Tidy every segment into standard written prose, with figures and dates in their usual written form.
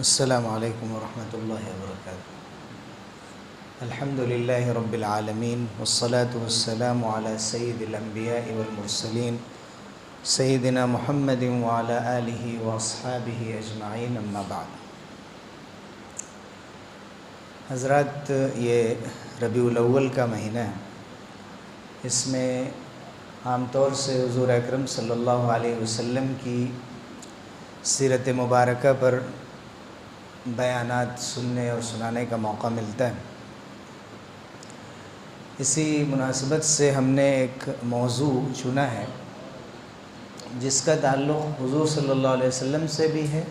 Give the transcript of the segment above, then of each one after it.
السلام علیکم ورحمۃ اللہ وبرکاتہ۔ الحمد للہ رب العالمین والصلاة والسلام علی سید الانبیاء والمرسلین سیدنا محمد وعلی آلہ واصحابہ اجمعین، اما بعد۔ حضرات، یہ ربیع الاول کا مہینہ ہے۔ اس میں عام طور سے حضور اکرم صلی اللہ علیہ وسلم کی سیرت مبارکہ پر بیانات سننے اور سنانے کا موقع ملتا ہے۔ اسی مناسبت سے ہم نے ایک موضوع چنا ہے جس کا تعلق حضور صلی اللہ علیہ وسلم سے بھی ہے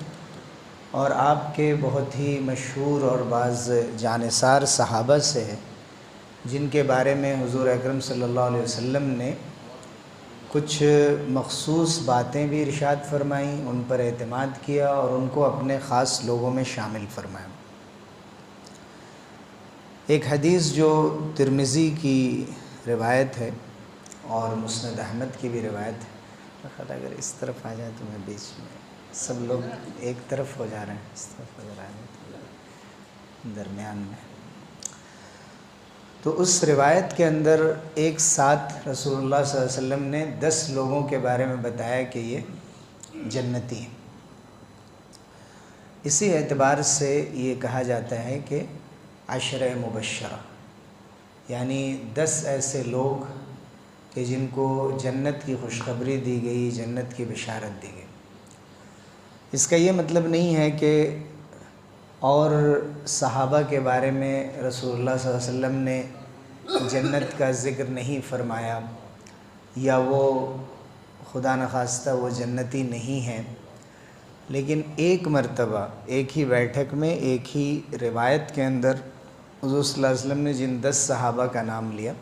اور آپ کے بہت ہی مشہور اور بعض جانثار صحابہ سے ہے، جن کے بارے میں حضور اکرم صلی اللہ علیہ وسلم نے کچھ مخصوص باتیں بھی ارشاد فرمائیں، ان پر اعتماد کیا اور ان کو اپنے خاص لوگوں میں شامل فرمایا۔ ایک حدیث جو ترمذی کی روایت ہے اور مسند احمد کی بھی روایت ہے۔ اگر اس طرف آ جائے تو میں بیچ میں، سب لوگ ایک طرف ہو جا رہے ہیں، اس طرف اگر آ جائے تو درمیان میں۔ تو اس روایت کے اندر ایک ساتھ رسول اللہ صلی اللہ علیہ وسلم نے 10 لوگوں کے بارے میں بتایا کہ یہ جنتی ہیں۔ اسی اعتبار سے یہ کہا جاتا ہے کہ عشرہ مبشرہ، یعنی 10 ایسے لوگ کہ جن کو جنت کی خوشخبری دی گئی، جنت کی بشارت دی گئی۔ اس کا یہ مطلب نہیں ہے کہ اور صحابہ کے بارے میں رسول اللہ صلی اللہ علیہ وسلم نے جنت کا ذکر نہیں فرمایا یا وہ خدا نخواستہ وہ جنتی نہیں ہیں، لیکن ایک مرتبہ ایک ہی بیٹھک میں ایک ہی روایت کے اندر حضور صلی اللہ علیہ وسلم نے جن 10 صحابہ کا نام لیا،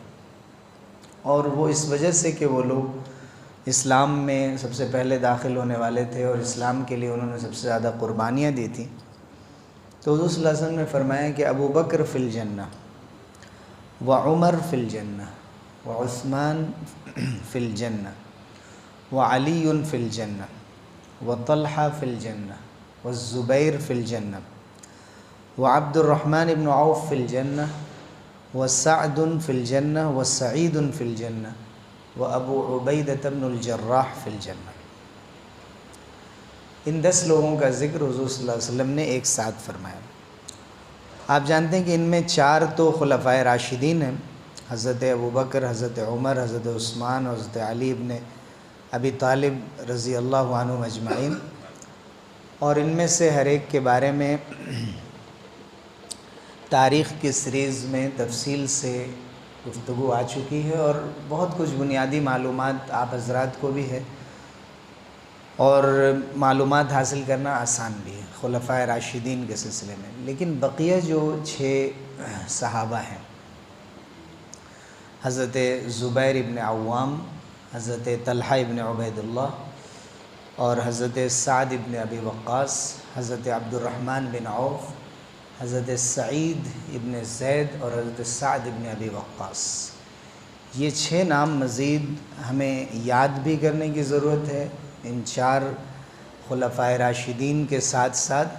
اور وہ اس وجہ سے کہ وہ لوگ اسلام میں سب سے پہلے داخل ہونے والے تھے اور اسلام کے لیے انہوں نے سب سے زیادہ قربانیاں دی تھیں، تو حضور صلی اللہ علیہ وسلم نے فرمایا کہ ابو بکر فی الجنہ وعمر فی الجنہ وعثمان فی الجنہ وعلی فی الجنہ وطلحہ فی الجنہ والزبیر فی الجنہ وعبد الرحمن بن عوف فی الجنہ وسعد فی الجنہ وسعید فی الجنہ وابو عبیدۃ بن الجراح فی الجنہ۔ ان 10 لوگوں کا ذکر حضور صلی اللہ علیہ وسلم نے ایک ساتھ فرمایا۔ آپ جانتے ہیں کہ ان میں 4 تو خلفائے راشدین ہیں، حضرت ابوبکر، حضرت عمر، حضرت عثمان اور حضرت علی ابن ابی طالب رضی اللہ عنہم اجمعین، اور ان میں سے ہر ایک کے بارے میں تاریخ کی سیریز میں تفصیل سے گفتگو آ چکی ہے اور بہت کچھ بنیادی معلومات آپ حضرات کو بھی ہے اور معلومات حاصل کرنا آسان بھی ہے خلفائے راشدین کے سلسلے میں۔ لیکن بقیہ جو 6 صحابہ ہیں، حضرت زبیر ابن عوام، حضرت طلحہ ابن عبید اللہ اور حضرت سعد ابن ابی وقاص، حضرت عبد الرحمن بن عوف، حضرت سعید ابن زید اور حضرت سعد ابن ابی وقاص، یہ 6 نام مزید ہمیں یاد بھی کرنے کی ضرورت ہے ان 4 خلفائے راشدین کے ساتھ ساتھ،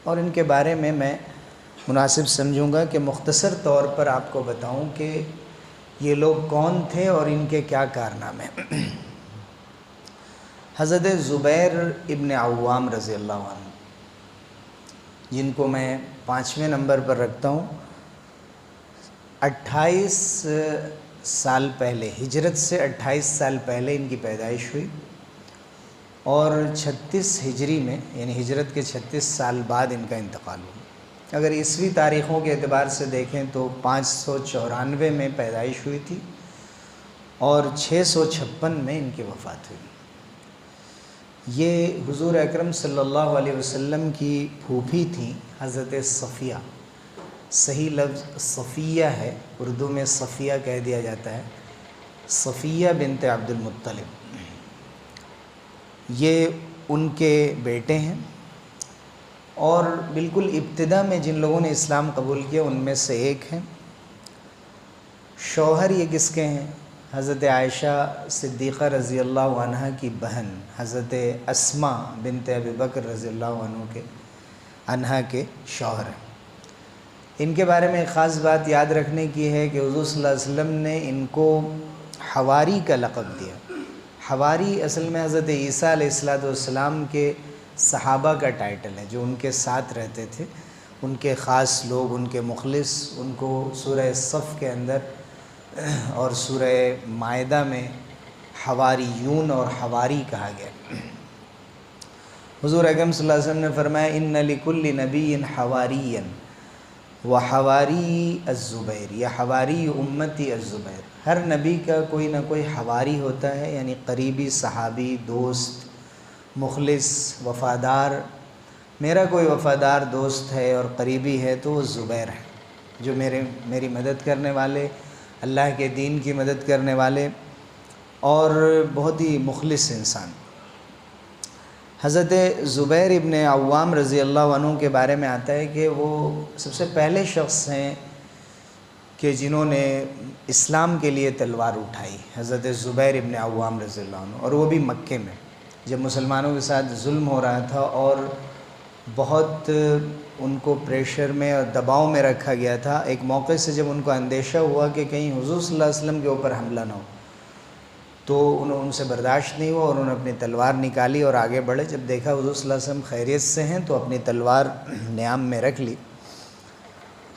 اور ان کے بارے میں مناسب سمجھوں گا کہ مختصر طور پر آپ کو بتاؤں کہ یہ لوگ کون تھے اور ان کے کیا کارنامے۔ حضرت زبیر ابن عوام رضی اللہ عنہ، جن کو میں 5ویں نمبر پر رکھتا ہوں، 28 سال پہلے، ہجرت سے 28 سال پہلے ان کی پیدائش ہوئی اور 36 ہجری میں، یعنی ہجرت کے 36 سال بعد ان کا انتقال ہوا۔ اگر عیسوی تاریخوں کے اعتبار سے دیکھیں تو 594 میں پیدائش ہوئی تھی اور 656 میں ان کی وفات ہوئی۔ یہ حضور اکرم صلی اللہ علیہ وسلم کی پھوپھی تھیں، حضرت صفیہ۔ صحیح لفظ صفیہ ہے، اردو میں صفیہ کہہ دیا جاتا ہے، صفیہ بنت عبد المطلب۔ یہ ان کے بیٹے ہیں اور بالکل ابتدا میں جن لوگوں نے اسلام قبول کیا ان میں سے ایک ہیں۔ شوہر یہ کس کے ہیں؟ حضرت عائشہ صدیقہ رضی اللہ عنہ کی بہن حضرت اسماء بنت ابی بکر رضی اللہ عنہ کے عنہا کے شوہر ہیں۔ ان کے بارے میں ایک خاص بات یاد رکھنے کی ہے کہ حضور صلی اللہ علیہ وسلم نے ان کو حواری کا لقب دیا۔ حواری اصل میں حضرت عیسیٰ علیہ السلام کے صحابہ کا ٹائٹل ہے، جو ان کے ساتھ رہتے تھے، ان کے خاص لوگ، ان کے مخلص، ان کو سورہ صف کے اندر اور سورہ مائدہ میں حواریون اور حواری کہا گیا۔ حضور اکرم صلی اللہ علیہ وسلم نے فرمایا ان لکل نبی حواریًا وحواری الزبیر، یا حواری امتی الزبیر۔ ہر نبی کا کوئی نہ کوئی حواری ہوتا ہے، یعنی قریبی صحابی، دوست، مخلص، وفادار۔ میرا کوئی وفادار دوست ہے اور قریبی ہے تو وہ زبیر ہے، جو میری مدد کرنے والے، اللہ کے دین کی مدد کرنے والے اور بہت ہی مخلص انسان۔ حضرت زبیر ابن عوام رضی اللہ عنہ کے بارے میں آتا ہے کہ وہ سب سے پہلے شخص ہیں کہ جنہوں نے اسلام کے لیے تلوار اٹھائی، حضرت زبیر ابن عوام رضی اللہ عنہ، اور وہ بھی مکے میں، جب مسلمانوں کے ساتھ ظلم ہو رہا تھا اور بہت ان کو پریشر میں اور دباؤ میں رکھا گیا تھا۔ ایک موقع سے جب ان کو اندیشہ ہوا کہ کہیں حضور صلی اللہ علیہ وسلم کے اوپر حملہ نہ ہو، تو ان سے برداشت نہیں ہوا اور انہوں نے اپنی تلوار نکالی اور آگے بڑھے۔ جب دیکھا حضور صلی اللہ علیہ وسلم خیریت سے ہیں تو اپنی تلوار نیام میں رکھ لی۔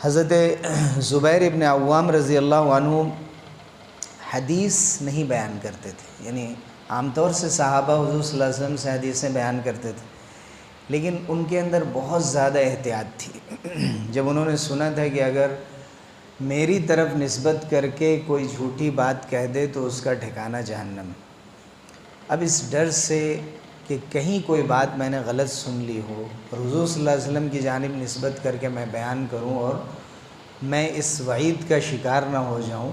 حضرت زبیر ابن عوام رضی اللہ عنہ حدیث نہیں بیان کرتے تھے، یعنی عام طور سے صحابہ حضور صلی اللہ علیہ وسلم سے حدیثیں بیان کرتے تھے، لیکن ان کے اندر بہت زیادہ احتیاط تھی۔ جب انہوں نے سنا تھا کہ اگر میری طرف نسبت کر کے کوئی جھوٹی بات کہہ دے تو اس کا ٹھکانہ جہنم، اب اس ڈر سے کہ کہیں کوئی بات میں نے غلط سن لی ہو اور حضور صلی اللہ علیہ وسلم کی جانب نسبت کر کے میں بیان کروں اور میں اس وعید کا شکار نہ ہو جاؤں،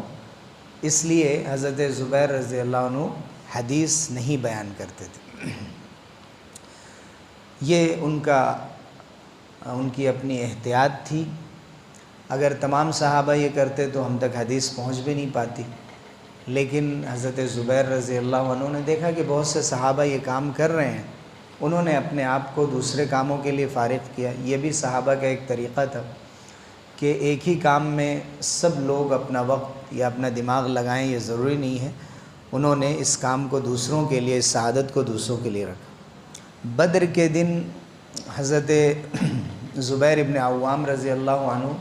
اس لیے حضرت زبیر رضی اللہ عنہ حدیث نہیں بیان کرتے تھے۔ یہ ان کی اپنی احتیاط تھی۔ اگر تمام صحابہ یہ کرتے تو ہم تک حدیث پہنچ بھی نہیں پاتی، لیکن حضرت زبیر رضی اللہ عنہ نے دیکھا کہ بہت سے صحابہ یہ کام کر رہے ہیں، انہوں نے اپنے آپ کو دوسرے کاموں کے لیے فارغ کیا۔ یہ بھی صحابہ کا ایک طریقہ تھا کہ ایک ہی کام میں سب لوگ اپنا وقت یا اپنا دماغ لگائیں، یہ ضروری نہیں ہے۔ انہوں نے اس کام کو دوسروں کے لیے، اس سعادت کو دوسروں کے لیے رکھا۔ بدر کے دن حضرت زبیر ابن عوام رضی اللہ عنہ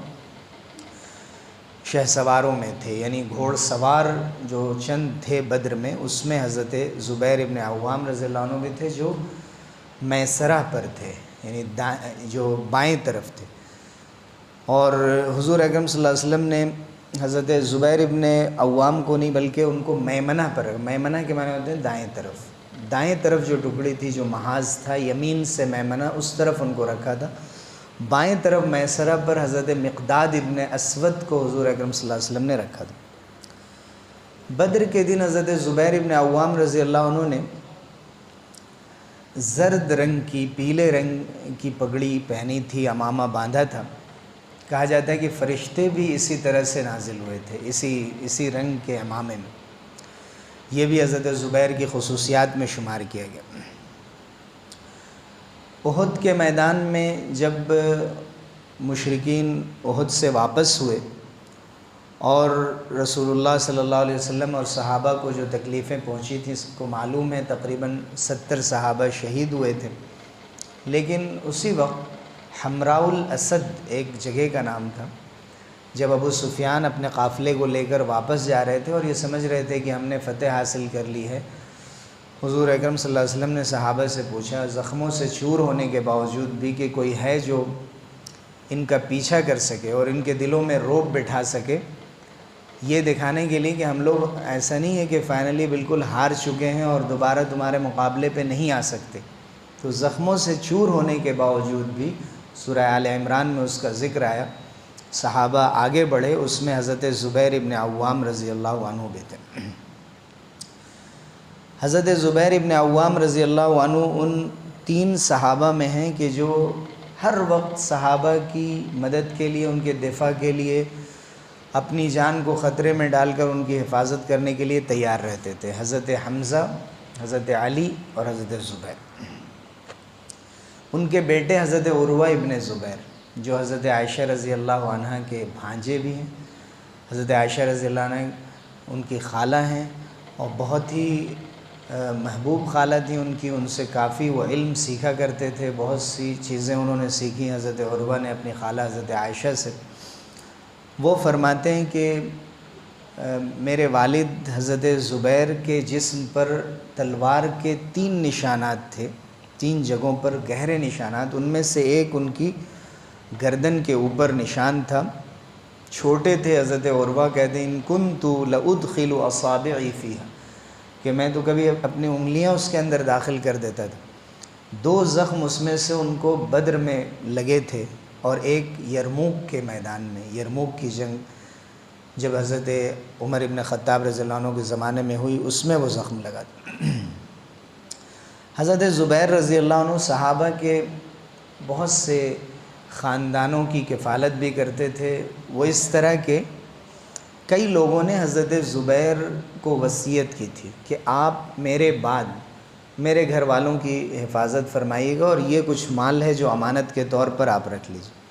شہ سواروں میں تھے، یعنی گھوڑ سوار جو چند تھے بدر میں، اس میں حضرت زبیر ابن عوام رضی اللہ عنہ بھی تھے، جو میسرہ پر تھے، یعنی جو بائیں طرف تھے۔ اور حضور اکرم صلی اللہ علیہ وسلم نے حضرت زبیر ابن عوام کو نہیں بلکہ ان کو میمنہ پر رکھا۔ میمنہ کے معنی ہوتے ہیں دائیں طرف جو ٹکڑی تھی، جو محاذ تھا، یمین سے میمنہ، اس طرف ان کو رکھا تھا۔ بائیں طرف میسرہ پر حضرت مقداد ابن اسود کو حضور اکرم صلی اللہ علیہ وسلم نے رکھا تھا۔ بدر کے دن حضرت زبیر ابن عوام رضی اللہ عنہ نے زرد رنگ کی، پیلے رنگ کی پگڑی پہنی تھی، امامہ باندھا تھا۔ کہا جاتا ہے کہ فرشتے بھی اسی طرح سے نازل ہوئے تھے، اسی رنگ کے امامے میں۔ یہ بھی حضرت زبیر کی خصوصیات میں شمار کیا گیا۔ احد کے میدان میں جب مشرکین احد سے واپس ہوئے اور رسول اللہ صلی اللہ علیہ وسلم اور صحابہ کو جو تکلیفیں پہنچی تھیں سب کو معلوم ہے، تقریباً 70 صحابہ شہید ہوئے تھے، لیکن اسی وقت حمراء الاسد ایک جگہ کا نام تھا، جب ابو سفیان اپنے قافلے کو لے کر واپس جا رہے تھے اور یہ سمجھ رہے تھے کہ ہم نے فتح حاصل کر لی ہے، حضور اکرم صلی اللہ علیہ وسلم نے صحابہ سے پوچھا، زخموں سے چور ہونے کے باوجود بھی، کہ کوئی ہے جو ان کا پیچھا کر سکے اور ان کے دلوں میں رعب بٹھا سکے، یہ دکھانے کے لیے کہ ہم لوگ ایسا نہیں ہے کہ فائنلی بالکل ہار چکے ہیں اور دوبارہ تمہارے مقابلے پہ نہیں آ سکتے۔ تو زخموں سے چور ہونے کے باوجود بھی سورہ آل عمران میں اس کا ذکر آیا، صحابہ آگے بڑھے، اس میں حضرت زبیر ابن عوام رضی اللہ عنہ بھی تھے۔ حضرت زبیر ابن عوام رضی اللہ عنہ ان 3 صحابہ میں ہیں کہ جو ہر وقت صحابہ کی مدد کے لیے، ان کے دفاع کے لیے اپنی جان کو خطرے میں ڈال کر ان کی حفاظت کرنے کے لیے تیار رہتے تھے، حضرت حمزہ، حضرت علی اور حضرت زبیر۔ ان کے بیٹے حضرت عروہ ابن زبیر جو حضرت عائشہ رضی اللہ عنہ کے بھانجے بھی ہیں، حضرت عائشہ رضی اللہ عنہ ان کی خالہ ہیں اور بہت ہی محبوب خالہ تھیں ان کی، ان سے کافی وہ علم سیکھا کرتے تھے، بہت سی چیزیں انہوں نے سیکھی حضرت عروہ نے اپنی خالہ حضرت عائشہ سے۔ وہ فرماتے ہیں کہ میرے والد حضرت زبیر کے جسم پر تلوار کے 3 نشانات تھے، 3 جگہوں پر گہرے نشانات، ان میں سے ایک ان کی گردن کے اوپر نشان تھا۔ چھوٹے تھے حضرت عروہ کہتے ہیں ان کنت لادخل اصابعی فیہا، کہ میں تو کبھی اپنی انگلیاں اس کے اندر داخل کر دیتا تھا۔ 2 زخم اس میں سے ان کو بدر میں لگے تھے اور ایک یرموک کے میدان میں، یرموک کی جنگ جب حضرت عمر ابن خطاب رضی اللہ عنہ کے زمانے میں ہوئی، اس میں وہ زخم لگا تھا۔ حضرت زبیر رضی اللہ عنہ صحابہ کے بہت سے خاندانوں کی کفالت بھی کرتے تھے، وہ اس طرح کہ کئی لوگوں نے حضرت زبیر کو وصیت کی تھی کہ آپ میرے بعد میرے گھر والوں کی حفاظت فرمائیے گا اور یہ کچھ مال ہے جو امانت کے طور پر آپ رکھ لیجیے،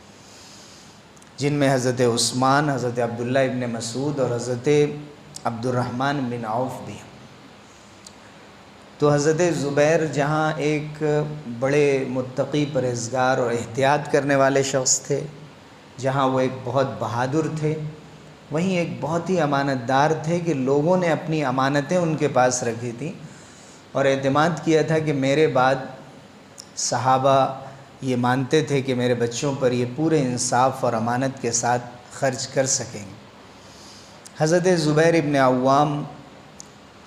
جن میں حضرت عثمان، حضرت عبداللہ ابن مسعود اور حضرت عبد الرحمن بن عوف بھی ہیں۔ تو حضرت زبیر جہاں ایک بڑے متقی پرہیزگار اور احتیاط کرنے والے شخص تھے، جہاں وہ ایک بہت بہادر تھے، وہیں ایک بہت ہی امانت دار تھے کہ لوگوں نے اپنی امانتیں ان کے پاس رکھی تھیں اور اعتماد کیا تھا کہ میرے بعد صحابہ یہ مانتے تھے کہ میرے بچوں پر یہ پورے انصاف اور امانت کے ساتھ خرچ کر سکیں گے۔ حضرت زبیر ابن عوام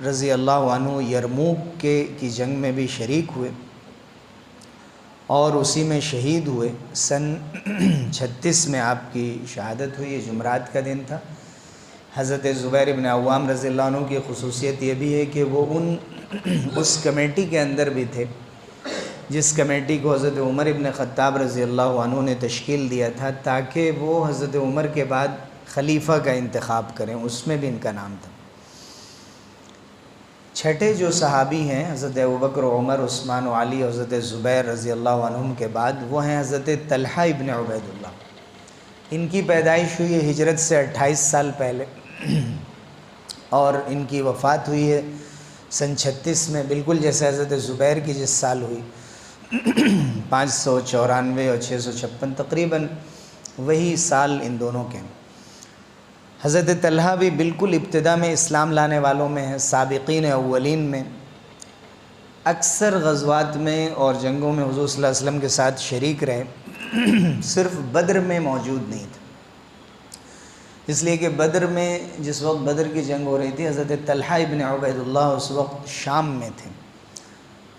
رضی اللہ عنہ یرموک کی جنگ میں بھی شریک ہوئے اور اسی میں شہید ہوئے۔ سن 36 میں آپ کی شہادت ہوئی، یہ جمعرات کا دن تھا۔ حضرت زبیر ابن عوام رضی اللہ عنہ کی خصوصیت یہ بھی ہے کہ وہ اس کمیٹی کے اندر بھی تھے جس کمیٹی کو حضرت عمر ابن خطاب رضی اللہ عنہ نے تشکیل دیا تھا تاکہ وہ حضرت عمر کے بعد خلیفہ کا انتخاب کریں، اس میں بھی ان کا نام تھا۔ چھٹے جو صحابی ہیں حضرت ابوبکر و عمر، عثمان و علی، حضرت زبیر رضی اللہ عنہم کے بعد وہ ہیں حضرت طلحہ ابن عبید اللہ۔ ان کی پیدائش ہوئی ہے ہجرت سے 28 سال پہلے اور ان کی وفات ہوئی ہے سن 36 میں، بالکل جیسے حضرت زبیر کی جس سال ہوئی 594 اور 656 تقریباً وہی سال ان دونوں کے ہیں۔ حضرت طلحہ بھی بالکل ابتدا میں اسلام لانے والوں میں ہیں، سابقین اولین میں، اکثر غزوات میں اور جنگوں میں حضور صلی اللہ علیہ وسلم کے ساتھ شریک رہے، صرف بدر میں موجود نہیں تھے، اس لیے کہ بدر میں جس وقت بدر کی جنگ ہو رہی تھی حضرت طلحہ ابن عبید اللہ اس وقت شام میں تھے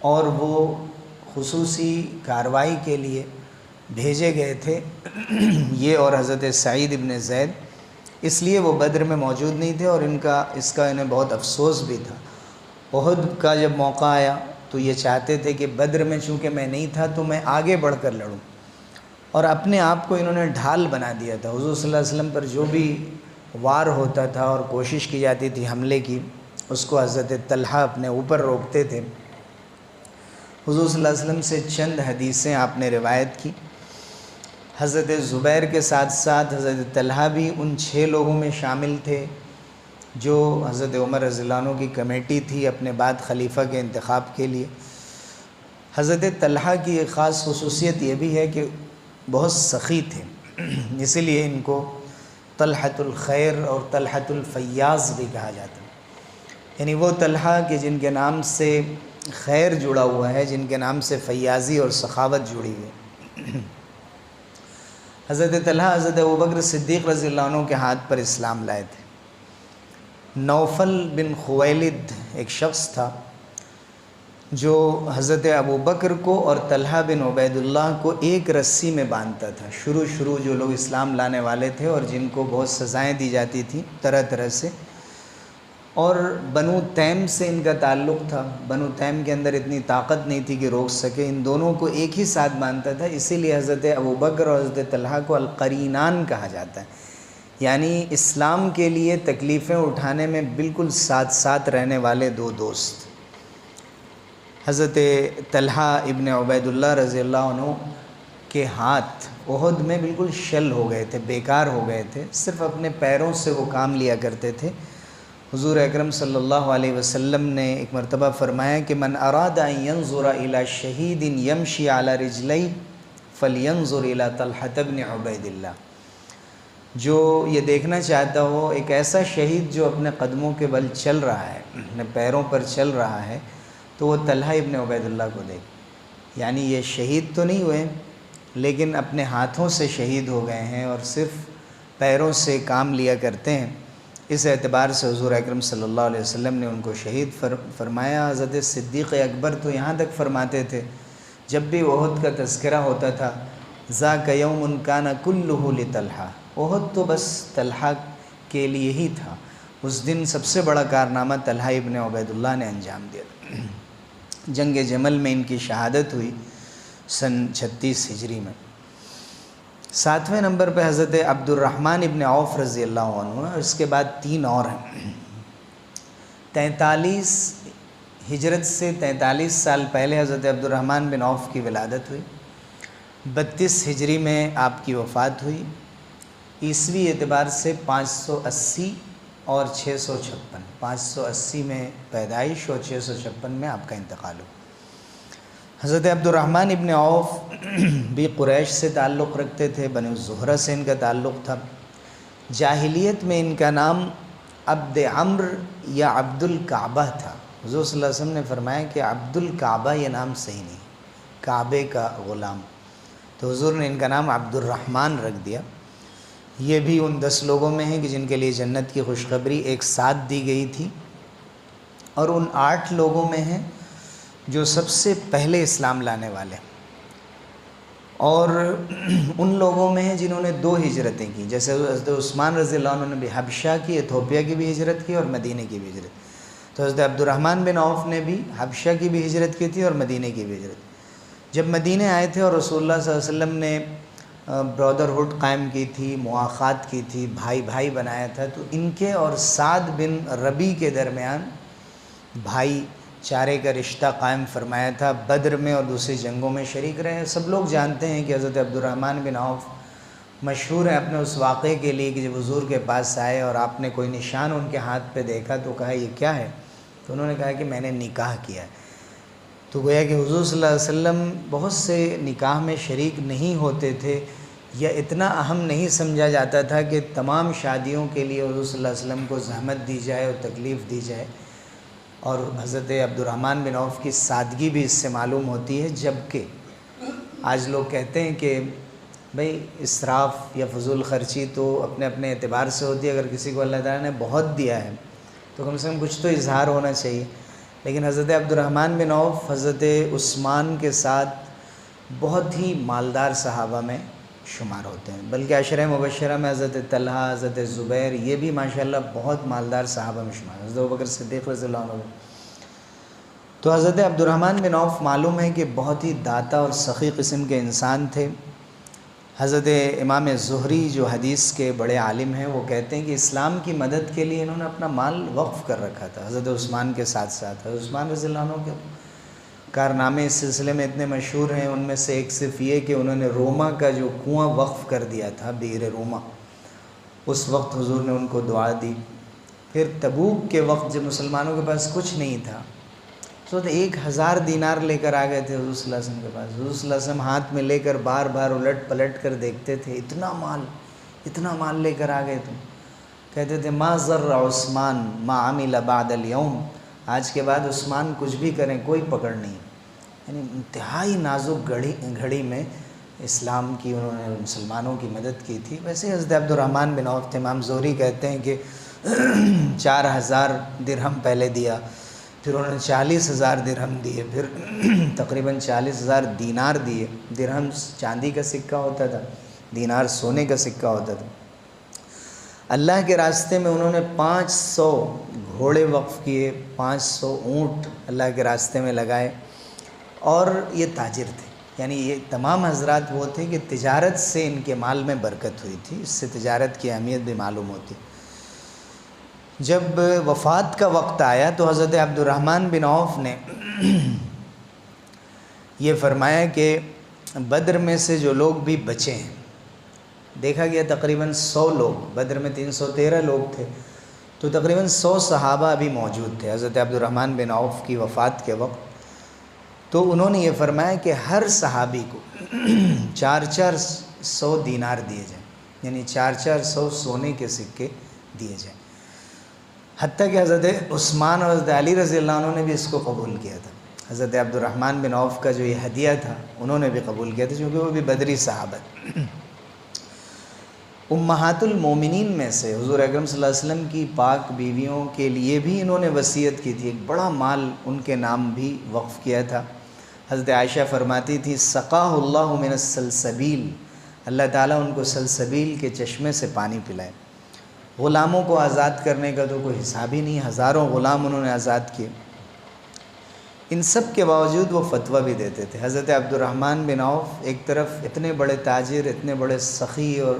اور وہ خصوصی کارروائی کے لیے بھیجے گئے تھے، یہ اور حضرت سعید ابن زید، اس لیے وہ بدر میں موجود نہیں تھے اور اس کا انہیں بہت افسوس بھی تھا۔ احد کا جب موقع آیا تو یہ چاہتے تھے کہ بدر میں چونکہ میں نہیں تھا تو میں آگے بڑھ کر لڑوں، اور اپنے آپ کو انہوں نے ڈھال بنا دیا تھا۔ حضور صلی اللہ علیہ وسلم پر جو بھی وار ہوتا تھا اور کوشش کی جاتی تھی حملے کی، اس کو حضرت طلحہ اپنے اوپر روکتے تھے۔ حضور صلی اللہ علیہ وسلم سے چند حدیثیں آپ نے روایت کی۔ حضرت زبیر کے ساتھ ساتھ حضرت طلحہ بھی ان 6 لوگوں میں شامل تھے جو حضرت عمر رضی اللہ عنہ کی کمیٹی تھی اپنے بعد خلیفہ کے انتخاب کے لیے۔ حضرت طلحہ کی ایک خاص خصوصیت یہ بھی ہے کہ بہت سخی تھے، اسی لیے ان کو طلحۃ الخیر اور طلحۃ الفیاض بھی کہا جاتا ہے، یعنی وہ طلحہ کہ جن کے نام سے خیر جڑا ہوا ہے، جن کے نام سے فیاضی اور سخاوت جڑی ہوئی ہے۔ حضرت طلحہ حضرت ابوبکر صدیق رضی اللہ عنہ کے ہاتھ پر اسلام لائے تھے۔ نوفل بن خویلد ایک شخص تھا جو حضرت ابوبکر کو اور طلحہ بن عبید اللہ کو ایک رسی میں باندھتا تھا۔ شروع جو لوگ اسلام لانے والے تھے اور جن کو بہت سزائیں دی جاتی تھیں طرح طرح سے، اور بنو تیم سے ان کا تعلق تھا۔ بنو تیم کے اندر اتنی طاقت نہیں تھی کہ روک سکے، ان دونوں کو ایک ہی ساتھ باندھتا تھا، اسی لیے حضرت ابوبکر اور حضرت طلحہ کو القرینان کہا جاتا ہے، یعنی اسلام کے لیے تکلیفیں اٹھانے میں بالکل ساتھ ساتھ رہنے والے 2 دوست۔ حضرت طلحہ ابن عبید اللہ رضی اللہ عنہ کے ہاتھ احد میں بالکل شل ہو گئے تھے، بیکار ہو گئے تھے، صرف اپنے پیروں سے وہ کام لیا کرتے تھے۔ حضور اکرم صلی اللہ علیہ وسلم نے ایک مرتبہ فرمایا کہ من اراد ان ينظر الى شہید یمشی علی رجلی فلینظر الى طلحہ بن عبید اللہ، جو یہ دیکھنا چاہتا ہو ایک ایسا شہید جو اپنے قدموں کے بل چل رہا ہے، اپنے پیروں پر چل رہا ہے، تو وہ طلحہ ابن عبید اللہ کو دیکھ۔ یعنی یہ شہید تو نہیں ہوئے لیکن اپنے ہاتھوں سے شہید ہو گئے ہیں اور صرف پیروں سے کام لیا کرتے ہیں۔ اس اعتبار سے حضور اکرم صلی اللہ علیہ وسلم نے ان کو شہید فرمایا۔ حضرت صدیق اکبر تو یہاں تک فرماتے تھے جب بھی احد کا تذکرہ ہوتا تھا، ذاک یوم کان کلہ لطلحہ، احد تو بس طلحہ کے لیے ہی تھا، اس دن سب سے بڑا کارنامہ طلحہ ابن عبید اللہ نے انجام دیا۔ جنگ جمل میں ان کی شہادت ہوئی سن 36 ہجری میں۔ 7ویں نمبر پہ حضرت عبد الرحمن ابن عوف رضی اللہ عنہ، اور اس کے بعد 3 اور ہیں۔ 43 ہجرت سے 43 سال پہلے حضرت عبد الرحمن بن عوف کی ولادت ہوئی، 32 ہجری میں آپ کی وفات ہوئی، عیسوی اعتبار سے 580 اور 656، 580 میں پیدائش اور 656 میں آپ کا انتقال ہوا۔ حضرت عبد الرحمن ابن عوف بھی قریش سے تعلق رکھتے تھے، بنو زہرہ سے ان کا تعلق تھا۔ جاہلیت میں ان کا نام عبد عمر یا عبد الکعبہ تھا۔ حضور صلی اللہ علیہ وسلم نے فرمایا کہ عبد الکعبہ یہ نام صحیح نہیں، کعبے کا غلام، تو حضور نے ان کا نام عبد الرحمن رکھ دیا۔ یہ بھی ان 10 لوگوں میں ہیں کہ جن کے لیے جنت کی خوشخبری ایک ساتھ دی گئی تھی، اور ان 8 لوگوں میں ہیں جو سب سے پہلے اسلام لانے والے، اور ان لوگوں میں ہیں جنہوں نے 2 ہجرتیں کی، جیسے حضرت عثمان رضی اللہ عنہ نے بھی حبشہ کی، ایتھوپیا کی بھی ہجرت کی اور مدینہ کی بھی ہجرت، تو حضرت عبد الرحمن بن عوف نے بھی حبشہ کی بھی ہجرت کی تھی اور مدینہ کی بھی ہجرت۔ جب مدینہ آئے تھے اور رسول اللہ صلی اللہ علیہ وسلم نے برادرہڈ قائم کی تھی، مواخات کی تھی، بھائی بھائی بنایا تھا، تو ان کے اور سعد بن ربی کے درمیان بھائی چارے کا رشتہ قائم فرمایا تھا۔ بدر میں اور دوسری جنگوں میں شریک رہے۔ سب لوگ جانتے ہیں کہ حضرت عبد الرحمن بن عوف مشہور ہیں اپنے اس واقعے کے لیے کہ جب حضور کے پاس آئے اور آپ نے کوئی نشان ان کے ہاتھ پہ دیکھا تو کہا یہ کیا ہے؟ تو انہوں نے کہا کہ میں نے نکاح کیا ہے۔ تو گویا کہ حضور صلی اللہ علیہ وسلم بہت سے نکاح میں شریک نہیں ہوتے تھے، یا اتنا اہم نہیں سمجھا جاتا تھا کہ تمام شادیوں کے لیے حضور صلی اللہ علیہ وسلم کو زحمت دی جائے اور تکلیف دی جائے، اور حضرت عبد الرحمن بن عوف کی سادگی بھی اس سے معلوم ہوتی ہے۔ جبکہ آج لوگ کہتے ہیں کہ بھئی اسراف یا فضول خرچی تو اپنے اپنے اعتبار سے ہوتی ہے، اگر کسی کو اللہ تعالیٰ نے بہت دیا ہے تو کم سے کم کچھ تو اظہار ہونا چاہیے، لیکن حضرت عبد الرحمن بن عوف حضرت عثمان کے ساتھ بہت ہی مالدار صحابہ میں شمار ہوتے ہیں، بلکہ عشرہ مبشرہ میں حضرت طلحہ، حضرت زبیر، یہ بھی ماشاءاللہ بہت مالدار صحابہ میں شمار ہیں، حضرت ابوبکر صدیق رضی اللہ عنہ۔ تو حضرت عبد الرحمن بن عوف معلوم ہے کہ بہت ہی داتا اور سخی قسم کے انسان تھے۔ حضرت امام زہری جو حدیث کے بڑے عالم ہیں، وہ کہتے ہیں کہ اسلام کی مدد کے لیے انہوں نے اپنا مال وقف کر رکھا تھا حضرت عثمان کے ساتھ ساتھ۔ حضرت عثمان رضی اللہ عنہ کے کارنامے اس سلسلے میں اتنے مشہور ہیں، ان میں سے ایک صرف یہ کہ انہوں نے روما کا جو کنواں وقف کر دیا تھا، بئر روما، اس وقت حضور نے ان کو دعا دی۔ پھر تبوک کے وقت جب مسلمانوں کے پاس کچھ نہیں تھا تو 1000 دینار لے کر آ گئے تھے حضور صلی اللہ علیہ وسلم کے پاس۔ حضور صلی اللہ علیہ وسلم ہاتھ میں لے کر بار بار الٹ پلٹ کر دیکھتے تھے، اتنا مال لے کر آ گئے تم؟ کہتے تھے ما ضر عثمان ما عمل بعد اليوم، آج کے بعد عثمان کچھ بھی کریں کوئی پکڑ نہیں۔ یعنی انتہائی نازک گھڑی میں اسلام کی انہوں نے مسلمانوں کی مدد کی تھی۔ ویسے حضرت عبد الرحمن بن عوف تھے، امام زہری کہتے ہیں کہ 4000 درہم پہلے دیا، پھر انہوں نے 40,000 درہم دیے، پھر تقریباً 40,000 دینار دیے۔ درہم چاندی کا سکہ ہوتا تھا، دینار سونے کا سکہ ہوتا تھا۔ اللہ کے راستے میں انہوں نے 500 گھوڑے وقف کیے، 500 اونٹ اللہ کے راستے میں لگائے، اور یہ تاجر تھے۔ یعنی یہ تمام حضرات وہ تھے کہ تجارت سے ان کے مال میں برکت ہوئی تھی، اس سے تجارت کی اہمیت بھی معلوم ہوتی۔ جب وفات کا وقت آیا تو حضرت عبد الرحمن بن عوف نے یہ فرمایا کہ بدر میں سے جو لوگ بھی بچے ہیں، دیکھا گیا تقریباً 100 لوگ، بدر میں 313 لوگ تھے، تو تقریباً 100 صحابہ ابھی موجود تھے حضرت عبد الرحمن بن عوف کی وفات کے وقت۔ تو انہوں نے یہ فرمایا کہ ہر صحابی کو 400 دینار دیے جائیں، یعنی 400 سونے کے سکے دیے جائیں۔ حتیٰ کہ حضرت عثمان اور حضرت علی رضی اللہ عنہ نے بھی اس کو قبول کیا تھا۔ حضرت عبد الرحمن بن عوف کا جو یہ ہدیہ تھا انہوں نے بھی قبول کیا تھا، کیونکہ وہ بھی بدری صحابہ۔ امہات المومنین میں سے حضور اکرم صلی اللہ علیہ وسلم کی پاک بیویوں کے لیے بھی انہوں نے وصیت کی تھی، ایک بڑا مال ان کے نام بھی وقف کیا تھا۔ حضرت عائشہ فرماتی تھی سقاہ اللہ من السلسبیل، اللہ تعالیٰ ان کو سلسبیل کے چشمے سے پانی پلائے۔ غلاموں کو آزاد کرنے کا تو کوئی حساب ہی نہیں، ہزاروں غلام انہوں نے آزاد کیے۔ ان سب کے باوجود وہ فتویٰ بھی دیتے تھے۔ حضرت عبد الرحمن بن عوف ایک طرف اتنے بڑے تاجر، اتنے بڑے سخی اور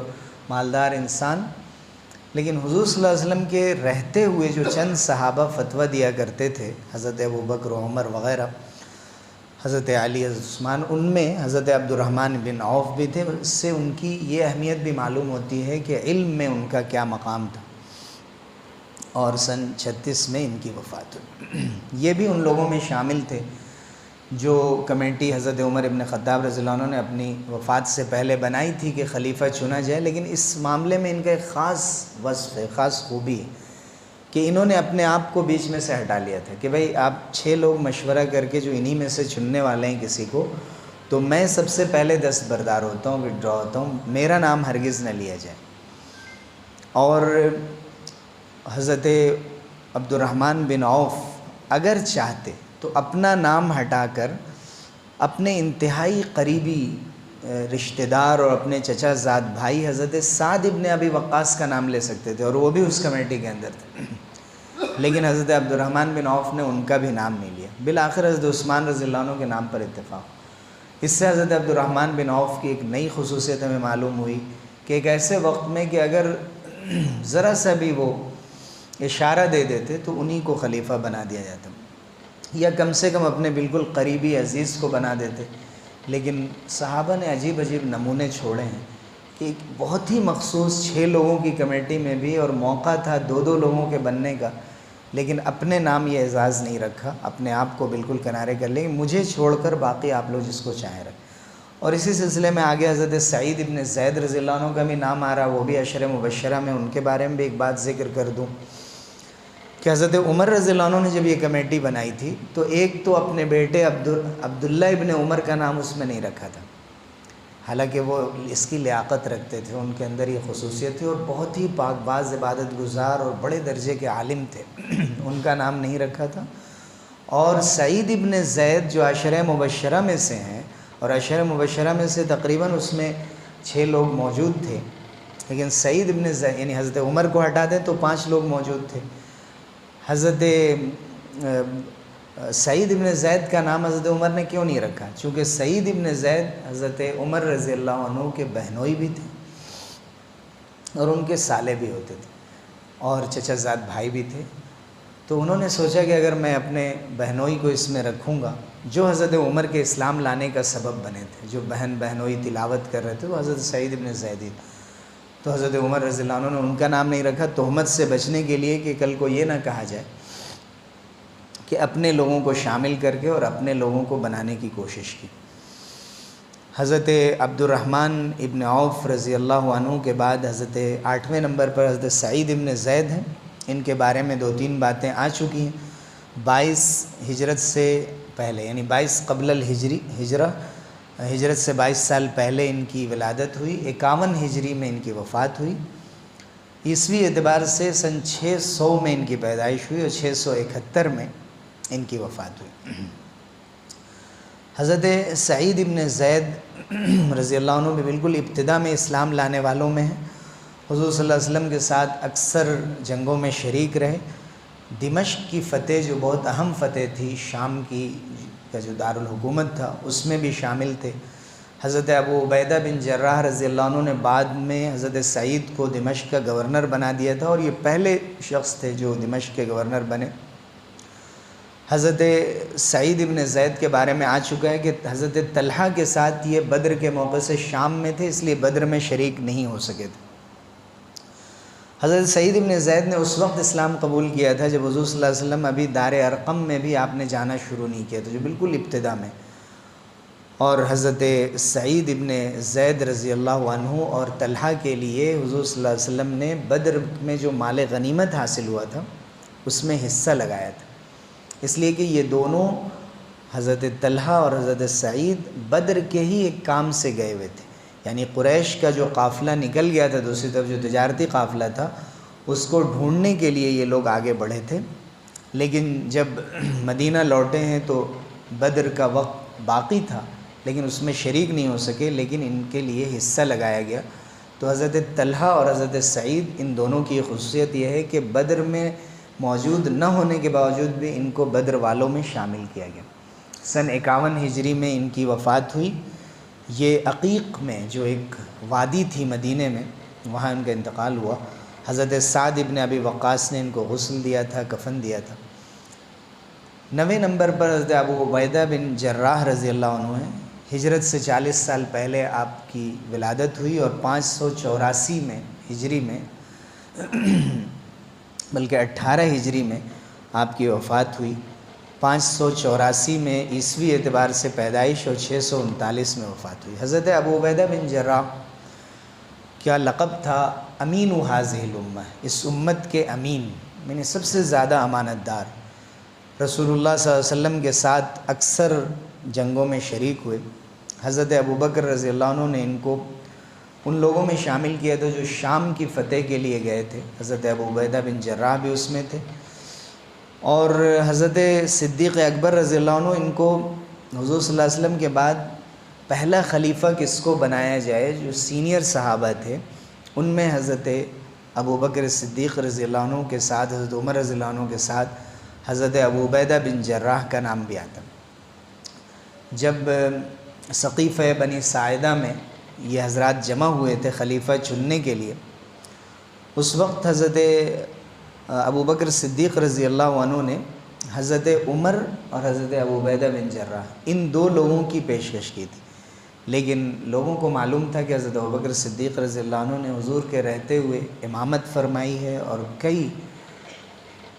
مالدار انسان، لیکن حضور صلی اللہ علیہ وسلم کے رہتے ہوئے جو چند صحابہ فتویٰ دیا کرتے تھے، حضرت ابوبکر و عمر وغیرہ، حضرت علی، حضرت عثمان، ان میں حضرت عبد الرحمن بن عوف بھی تھے۔ اس سے ان کی یہ اہمیت بھی معلوم ہوتی ہے کہ علم میں ان کا کیا مقام تھا، اور سن 36 میں ان کی وفات ہوئی۔ یہ بھی ان لوگوں میں شامل تھے جو کمیٹی حضرت عمر ابن خطاب رضی اللہ عنہ نے اپنی وفات سے پہلے بنائی تھی کہ خلیفہ چنا جائے، لیکن اس معاملے میں ان کا ایک خاص وصف ہے، خاص خوبی ہے کہ انہوں نے اپنے آپ کو بیچ میں سے ہٹا لیا تھا کہ بھئی آپ 6 لوگ مشورہ کر کے جو انہی میں سے چننے والے ہیں کسی کو، تو میں سب سے پہلے دستبردار ہوتا ہوں، وڈرا ہوتا ہوں، میرا نام ہرگز نہ لیا جائے۔ اور حضرت عبد الرحمن بن عوف اگر چاہتے تو اپنا نام ہٹا کر اپنے انتہائی قریبی رشتہ دار اور اپنے چچا زاد بھائی حضرت سعد ابن ابی وقاص کا نام لے سکتے تھے، اور وہ بھی اس کمیٹی کے اندر تھے، لیکن حضرت عبد الرحمن بن عوف نے ان کا بھی نام نہیں لیا۔ بالآخر حضرت عثمان رضی اللہ عنہ کے نام پر اتفاق۔ اس سے حضرت عبد الرحمن بن عوف کی ایک نئی خصوصیت ہمیں معلوم ہوئی کہ ایک ایسے وقت میں کہ اگر ذرا سا بھی وہ اشارہ دے دیتے تو انہی کو خلیفہ بنا دیا جاتا، یا کم سے کم اپنے بالکل قریبی عزیز کو بنا دیتے۔ لیکن صحابہ نے عجیب عجیب نمونے چھوڑے ہیں کہ ایک بہت ہی مخصوص 6 لوگوں کی کمیٹی میں بھی، اور موقع تھا 2 لوگوں کے بننے کا، لیکن اپنے نام یہ اعزاز نہیں رکھا، اپنے آپ کو بالکل کنارے کر لیں، مجھے چھوڑ کر باقی آپ لوگ جس کو چاہیں رکھیں۔ اور اسی سلسلے میں آگے حضرت سعید ابن زید رضی اللہ عنہ کا بھی نام آ رہا، وہ بھی عشر مبشرہ میں، ان کے بارے میں بھی ایک بات ذکر کر دوں کہ حضرت عمر رضی اللہ عنہ نے جب یہ کمیٹی بنائی تھی تو ایک تو اپنے بیٹے عبداللہ ابن عمر کا نام اس میں نہیں رکھا تھا، حالانکہ وہ اس کی لیاقت رکھتے تھے، ان کے اندر یہ خصوصیت تھی، اور بہت ہی پاک باز، عبادت گزار اور بڑے درجے کے عالم تھے، ان کا نام نہیں رکھا تھا۔ اور سعید ابن زید جو عشرہ مبشرہ میں سے ہیں، اور عشرہ مبشرہ میں سے تقریباً اس میں 6 لوگ موجود تھے، لیکن سعید ابن زید یعنی حضرت عمر کو ہٹا دیں تو 5 لوگ موجود تھے۔ حضرت سعید ابن زید کا نام حضرت عمر نے کیوں نہیں رکھا؟ چونکہ سعید ابن زید حضرت عمر رضی اللہ عنہ کے بہنوئی بھی تھے، اور ان کے سالے بھی ہوتے تھے، اور چچا زاد بھائی بھی تھے۔ تو انہوں نے سوچا کہ اگر میں اپنے بہنوئی کو اس میں رکھوں گا، جو حضرت عمر کے اسلام لانے کا سبب بنے تھے، جو بہنوئی تلاوت کر رہے تھے، وہ حضرت سعید ابن زید ہی، تو حضرت عمر رضی اللہ عنہ نے ان کا نام نہیں رکھا، تہمت سے بچنے کے لیے کہ کل کو یہ نہ کہا جائے کہ اپنے لوگوں کو شامل کر کے اور اپنے لوگوں کو بنانے کی کوشش کی۔ حضرت عبد الرحمن ابن عوف رضی اللہ عنہ کے بعد حضرت 8ویں نمبر پر حضرت سعید ابن زید ہیں۔ ان کے بارے میں 2-3 باتیں آ چکی ہیں۔ 22 ہجرت سے پہلے، یعنی 22 قبل ہجرت سے 22 سال پہلے ان کی ولادت ہوئی، 51 ہجری میں ان کی وفات ہوئی، عیسوی اعتبار سے سن 600 میں ان کی پیدائش ہوئی، اور 671 میں ان کی وفات ہوئی۔ حضرت سعید ابن زید رضی اللہ عنہ بھی بالکل ابتدا میں اسلام لانے والوں میں ہیں، حضور صلی اللہ علیہ وسلم کے ساتھ اکثر جنگوں میں شریک رہے۔ دمشق کی فتح جو بہت اہم فتح تھی، شام کی کا جو دارالحکومت تھا، اس میں بھی شامل تھے۔ حضرت ابو عبیدہ بن جراح رضی اللہ عنہ نے بعد میں حضرت سعید کو دمشق کا گورنر بنا دیا تھا، اور یہ پہلے شخص تھے جو دمشق کے گورنر بنے۔ حضرت سعید ابن زید کے بارے میں آ چکا ہے کہ حضرت طلحہ کے ساتھ یہ بدر کے موقع سے شام میں تھے، اس لیے بدر میں شریک نہیں ہو سکے تھے۔ حضرت سعید ابن زید نے اس وقت اسلام قبول کیا تھا جب حضور صلی اللہ علیہ وسلم ابھی دار ارقم میں بھی آپ نے جانا شروع نہیں کیا تھا، جو بالکل ابتدا میں۔ اور حضرت سعید ابن زید رضی اللہ عنہ اور طلحہ کے لیے حضور صلی اللہ علیہ وسلم نے بدر میں جو مال غنیمت حاصل ہوا تھا اس میں حصہ لگایا تھا، اس لیے کہ یہ دونوں حضرت طلحہ اور حضرت سعید بدر کے ہی ایک کام سے گئے ہوئے تھے، یعنی قریش کا جو قافلہ نکل گیا تھا دوسری طرف، جو تجارتی قافلہ تھا، اس کو ڈھونڈنے کے لیے یہ لوگ آگے بڑھے تھے، لیکن جب مدینہ لوٹے ہیں تو بدر کا وقت باقی تھا لیکن اس میں شریک نہیں ہو سکے، لیکن ان کے لیے حصہ لگایا گیا۔ تو حضرت طلحہ اور حضرت سعید ان دونوں کی خصوصیت یہ ہے کہ بدر میں موجود نہ ہونے کے باوجود بھی ان کو بدر والوں میں شامل کیا گیا۔ سن 51 ہجری میں ان کی وفات ہوئی۔ یہ عقیق میں جو ایک وادی تھی مدینے میں، وہاں ان کا انتقال ہوا۔ حضرت سعد ابن ابی وقاص نے ان کو غسل دیا تھا، کفن دیا تھا۔ 9 نمبر پر حضرت ابو عبیدہ بن جراح رضی اللہ عنہ ہیں۔ ہجرت سے 40 سال پہلے آپ کی ولادت ہوئی اور 584 میں ہجری میں بلکہ 18 ہجری میں آپ کی وفات ہوئی۔ 584 میں عیسوی اعتبار سے پیدائش اور 639 میں وفات ہوئی۔ حضرت ابو عبیدہ بن جراح کیا لقب تھا؟ امین ھذہ الامہ، اس امت کے امین، یعنی سب سے زیادہ امانت دار۔ رسول اللہ صلی اللہ علیہ وسلم کے ساتھ اکثر جنگوں میں شریک ہوئے۔ حضرت ابوبکر رضی اللہ عنہ نے ان کو ان لوگوں میں شامل کیا تھا جو شام کی فتح کے لیے گئے تھے۔ حضرت ابو عبیدہ بن جراح بھی اس میں تھے، اور حضرت صدیق اکبر رضی اللہ عنہ ان کو حضور صلی اللہ علیہ وسلم کے بعد پہلا خلیفہ کس کو بنایا جائے، جو سینئر صحابہ تھے ان میں حضرت ابوبکر صدیق رضی اللہ عنہ کے ساتھ حضرت عمر رضی اللہ عنہ کے ساتھ حضرت ابو عبیدہ بن جراح کا نام بھی آتا۔ جب سقیفہ بنی ساعدہ میں یہ حضرات جمع ہوئے تھے خلیفہ چننے کے لیے، اس وقت حضرت ابوبکر صدیق رضی اللہ عنہ نے حضرت عمر اور حضرت ابو عبیدہ بن جراح ان دو لوگوں کی پیشکش کی تھی، لیکن لوگوں کو معلوم تھا کہ حضرت ابوبکر صدیق رضی اللہ عنہ نے حضور کے رہتے ہوئے امامت فرمائی ہے، اور کئی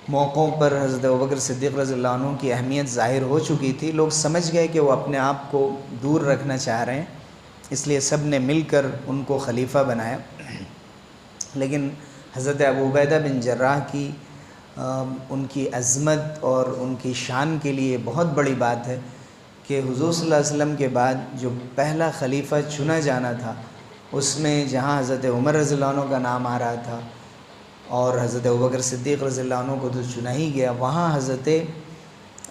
موقعوں پر حضرت ابوبکر صدیق رضی اللہ عنہ کی اہمیت ظاہر ہو چکی تھی۔ لوگ سمجھ گئے کہ وہ اپنے آپ کو دور رکھنا چاہ رہے ہیں، اس لیے سب نے مل کر ان کو خلیفہ بنایا۔ لیکن حضرت ابو عبیدہ بن جراح کی ان کی عظمت اور ان کی شان کے لیے بہت بڑی بات ہے کہ حضور صلی اللہ علیہ وسلم کے بعد جو پہلا خلیفہ چنا جانا تھا، اس میں جہاں حضرت عمر رضی اللہ عنہ کا نام آ رہا تھا اور حضرت ابوبکر صدیق رضی اللہ عنہ کو تو چنا ہی گیا، وہاں حضرت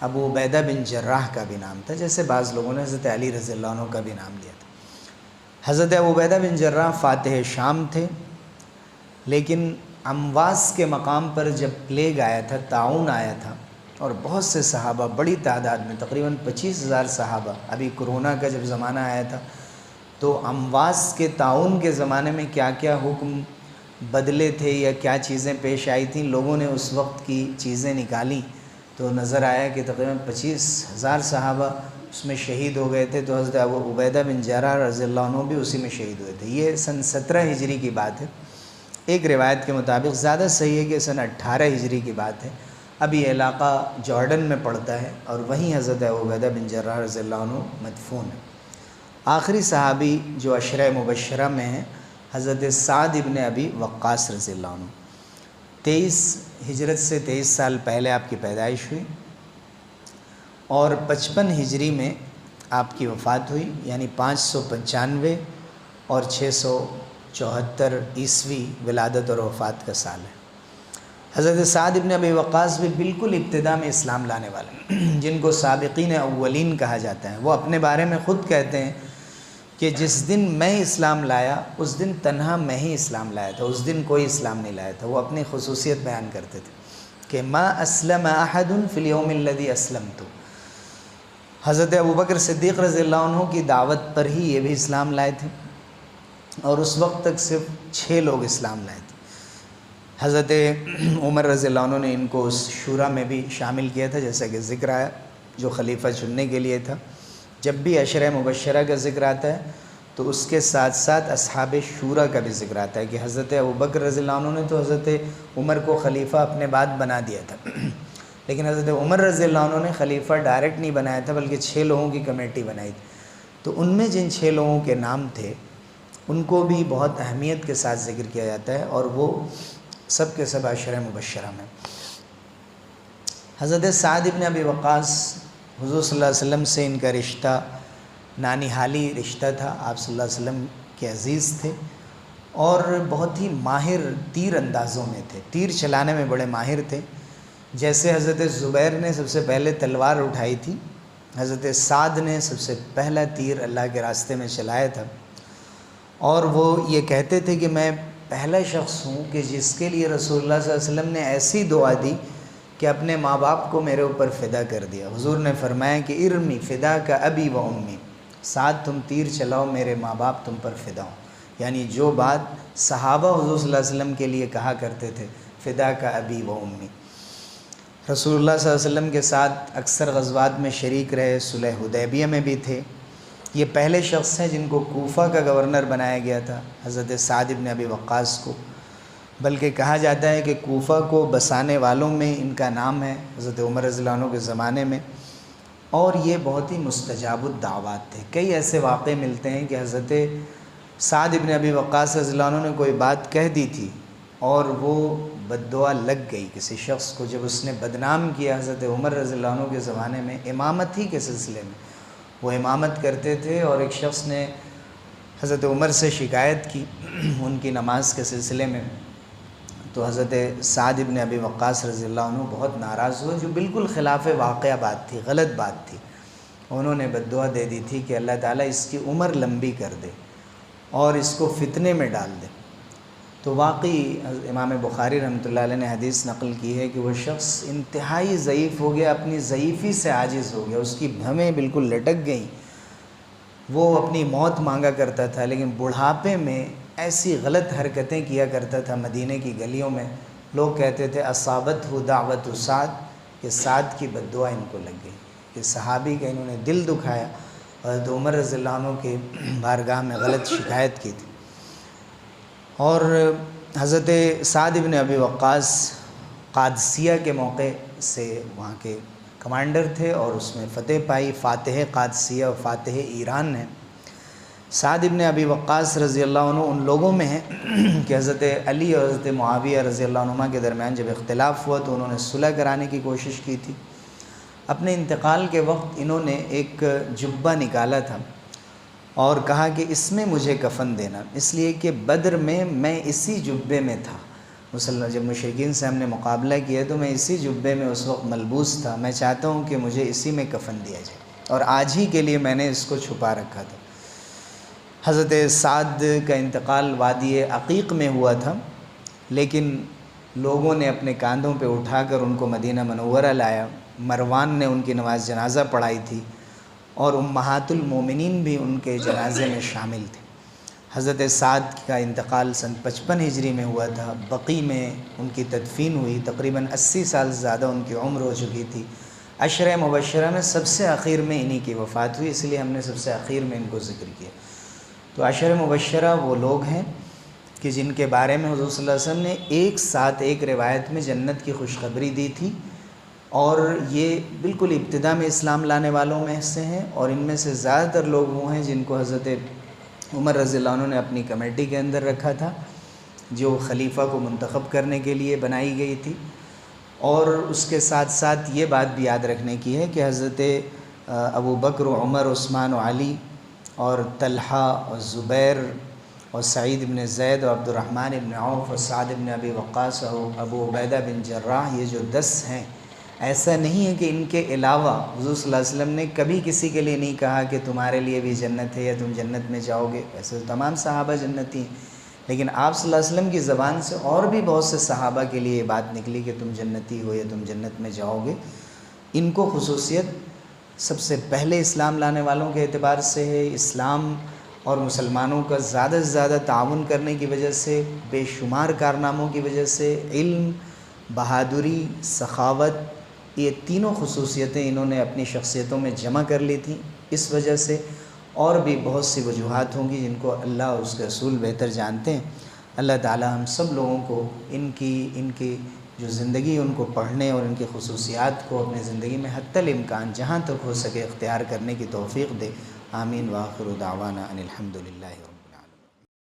ابو عبیدہ بن جراح کا بھی نام تھا، جیسے بعض لوگوں نے حضرت علی رضی اللہ عنہ کا بھی نام دیا تھا۔ حضرت ابو عبیدہ بن جراح فاتح شام تھے، لیکن امواس کے مقام پر جب پلیگ آیا تھا، طاعون آیا تھا، اور بہت سے صحابہ بڑی تعداد میں تقریباً 25,000 صحابہ، ابھی کرونا کا جب زمانہ آیا تھا تو امواس کے طاعون کے زمانے میں کیا کیا حکم بدلے تھے یا کیا چیزیں پیش آئی تھیں، لوگوں نے اس وقت کی چیزیں نکالی تو نظر آیا کہ تقریباً 25,000 صحابہ اس میں شہید ہو گئے تھے۔ تو حضرت ابو عبیدہ بن جراح رضی اللہ عنہ بھی اسی میں شہید ہوئے تھے۔ یہ سن 17 ہجری کی بات ہے، ایک روایت کے مطابق زیادہ صحیح ہے کہ سن 18 ہجری کی بات ہے۔ اب یہ علاقہ جارڈن میں پڑتا ہے اور وہیں حضرت ابو عبیدہ بن جراح رضی اللہ عنہ مدفون ہے۔ آخری صحابی جو عشرہ مبشرہ میں ہیں حضرت سعد ابن ابی وقاص رضی اللہ عنہ، 23 ہجرت سے 23 سال پہلے آپ کی پیدائش ہوئی اور 55 ہجری میں آپ کی وفات ہوئی، یعنی 595 اور 674 عیسوی ولادت اور وفات کا سال ہے۔ حضرت سعد ابن ابی وقاص بھی بالکل ابتدا میں اسلام لانے والے ہیں، جن کو سابقین اولین کہا جاتا ہے۔ وہ اپنے بارے میں خود کہتے ہیں کہ جس دن میں اسلام لایا اس دن تنہا میں ہی اسلام لایا تھا، اس دن کوئی اسلام نہیں لایا تھا۔ وہ اپنی خصوصیت بیان کرتے تھے کہ ما اسلم احد فی الیوم الذی اسلمت۔ حضرت ابوبکر صدیق رضی اللہ عنہ کی دعوت پر ہی یہ بھی اسلام لائے تھے، اور اس وقت تک صرف 6 لوگ اسلام لائے تھے۔ حضرت عمر رضی اللہ عنہ نے ان کو اس شورا میں بھی شامل کیا تھا، جیسا کہ ذکر آیا، جو خلیفہ چننے کے لیے تھا۔ جب بھی عشرہ مبشرہ کا ذکر آتا ہے تو اس کے ساتھ ساتھ اصحاب شورا کا بھی ذکر آتا ہے کہ حضرت ابوبکر رضی اللہ عنہ نے تو حضرت عمر کو خلیفہ اپنے بعد بنا دیا تھا، لیکن حضرت عمر رضی اللہ عنہ نے خلیفہ ڈائریکٹ نہیں بنایا تھا، بلکہ 6 لوگوں کی کمیٹی بنائی تھی۔ تو ان میں جن 6 لوگوں کے نام تھے ان کو بھی بہت اہمیت کے ساتھ ذکر کیا جاتا ہے، اور وہ سب کے سب عشرہ مبشرہ میں۔ حضرت سعد بن ابی وقاص، حضور صلی اللہ علیہ وسلم سے ان کا رشتہ نانی حالی رشتہ تھا، آپ صلی اللہ علیہ وسلم کے عزیز تھے، اور بہت ہی ماہر تیر اندازوں میں تھے، تیر چلانے میں بڑے ماہر تھے۔ جیسے حضرت زبیر نے سب سے پہلے تلوار اٹھائی تھی، حضرت سعد نے سب سے پہلا تیر اللہ کے راستے میں چلایا تھا، اور وہ یہ کہتے تھے کہ میں پہلا شخص ہوں کہ جس کے لیے رسول اللہ صلی اللہ علیہ وسلم نے ایسی دعا دی کہ اپنے ماں باپ کو میرے اوپر فدا کر دیا۔ حضور نے فرمایا کہ ارمی فدا کا ابی و امی، سعد تم تیر چلاؤ، میرے ماں باپ تم پر فدا ہوں۔ یعنی جو بات صحابہ حضور صلی اللہ علیہ وسلم کے لیے کہا کرتے تھے، فدا کا ابی و امی۔ رسول اللہ صلی اللہ علیہ وسلم کے ساتھ اکثر غزوات میں شریک رہے، صلح حدیبیہ میں بھی تھے۔ یہ پہلے شخص ہیں جن کو کوفہ کا گورنر بنایا گیا تھا، حضرت سعد بن ابی وقاص کو، بلکہ کہا جاتا ہے کہ کوفہ کو بسانے والوں میں ان کا نام ہے حضرت عمر رضی اللہ عنہ کے زمانے میں، اور یہ بہت ہی مستجاب الدعوات تھے۔ کئی ایسے واقعے ملتے ہیں کہ حضرت سعد بن ابی وقاص رضی اللہ عنہ نے کوئی بات کہہ دی تھی اور وہ بد دعا لگ گئی کسی شخص کو، جب اس نے بدنام کیا حضرت عمر رضی اللہ عنہ کے زمانے میں امامت ہی کے سلسلے میں، وہ امامت کرتے تھے، اور ایک شخص نے حضرت عمر سے شکایت کی ان کی نماز کے سلسلے میں، تو حضرت سعد بن ابی وقاص رضی اللہ عنہ بہت ناراض ہوئے، جو بالکل خلاف واقعہ بات تھی، غلط بات تھی۔ انہوں نے بد دعا دے دی تھی کہ اللہ تعالیٰ اس کی عمر لمبی کر دے اور اس کو فتنے میں ڈال دے۔ تو واقعی امام بخاری رحمۃ اللہ علیہ نے حدیث نقل کی ہے کہ وہ شخص انتہائی ضعیف ہو گیا، اپنی ضعیفی سے عاجز ہو گیا، اس کی بھویں بالکل لٹک گئیں، وہ اپنی موت مانگا کرتا تھا، لیکن بڑھاپے میں ایسی غلط حرکتیں کیا کرتا تھا مدینہ کی گلیوں میں، لوگ کہتے تھے اصابت ہو دعوت سعد، کہ سعد کی بد دعا ان کو لگ گئی، کہ صحابی کا انہوں نے دل دکھایا، حضرت عمر رضی اللہ عنہ کے بارگاہ میں غلط شکایت کی تھی۔ اور حضرت سعد بن ابی وقاص قادسیہ کے موقع سے وہاں کے کمانڈر تھے، اور اس میں فتح پائی، فاتح قادسیہ اور فاتح ایران ہیں۔ سعد بن ابی وقاص رضی اللہ عنہ ان لوگوں میں ہیں کہ حضرت علی اور حضرت معاویہ رضی اللہ عنہما کے درمیان جب اختلاف ہوا تو انہوں نے صلح کرانے کی کوشش کی تھی۔ اپنے انتقال کے وقت انہوں نے ایک جبہ نکالا تھا اور کہا کہ اس میں مجھے کفن دینا، اس لیے کہ بدر میں اسی جبے میں تھا، مسلمان جب مشرکین سے ہم نے مقابلہ کیا تو میں اسی جبے میں اس وقت ملبوس تھا، میں چاہتا ہوں کہ مجھے اسی میں کفن دیا جائے، اور آج ہی کے لیے میں نے اس کو چھپا رکھا تھا۔ حضرت سعد کا انتقال وادی عقیق میں ہوا تھا، لیکن لوگوں نے اپنے کاندھوں پہ اٹھا کر ان کو مدینہ منورہ لایا، مروان نے ان کی نماز جنازہ پڑھائی تھی، اور امہات المومنین بھی ان کے جنازے میں شامل تھے۔ حضرت سعد کا انتقال سن 55 ہجری میں ہوا تھا، بقیع میں ان کی تدفین ہوئی، تقریباً 80 سال سے زیادہ ان کی عمر ہو چکی تھی۔ عشرہ مبشرہ میں سب سے آخر میں انہی کی وفات ہوئی، اس لیے ہم نے سب سے آخر میں ان کو ذکر کیا۔ تو عشرہ مبشرہ وہ لوگ ہیں کہ جن کے بارے میں حضور صلی اللہ علیہ وسلم نے ایک ساتھ ایک روایت میں جنت کی خوشخبری دی تھی، اور یہ بالکل ابتدا میں اسلام لانے والوں میں سے ہیں، اور ان میں سے زیادہ تر لوگ وہ ہیں جن کو حضرت عمر رضی اللہ عنہ نے اپنی کمیٹی کے اندر رکھا تھا، جو خلیفہ کو منتخب کرنے کے لیے بنائی گئی تھی۔ اور اس کے ساتھ ساتھ یہ بات بھی یاد رکھنے کی ہے کہ حضرت ابو بکر و عمر، عثمان و علی اور طلحہ اور زبیر اور سعید بن زید اور عبد الرحمن بن عوف اور سعد بن ابی وقاص اور ابو عبیدہ بن جراح، یہ جو 10 ہیں، ایسا نہیں ہے کہ ان کے علاوہ حضور صلی اللہ علیہ وسلم نے کبھی کسی کے لیے نہیں کہا کہ تمہارے لیے بھی جنت ہے یا تم جنت میں جاؤ گے، ایسے تمام صحابہ جنتی ہیں، لیکن آپ صلی اللہ علیہ وسلم کی زبان سے اور بھی بہت سے صحابہ کے لیے یہ بات نکلی کہ تم جنتی ہو یا تم جنت میں جاؤ گے۔ ان کو خصوصیت سب سے پہلے اسلام لانے والوں کے اعتبار سے ہے، اسلام اور مسلمانوں کا زیادہ سے زیادہ تعاون کرنے کی وجہ سے، بے شمار کارناموں کی وجہ سے، علم، بہادری، سخاوت، یہ تینوں خصوصیتیں انہوں نے اپنی شخصیتوں میں جمع کر لی تھیں۔ اس وجہ سے اور بھی بہت سی وجوہات ہوں گی جن کو اللہ اور اس کے رسول بہتر جانتے ہیں۔ اللہ تعالی ہم سب لوگوں کو ان کی جو زندگی ان کو پڑھنے اور ان کی خصوصیات کو اپنی زندگی میں حتی الامکان جہاں تک ہو سکے اختیار کرنے کی توفیق دے۔ آمین۔ وآخر دعوانا ان الحمد للہ۔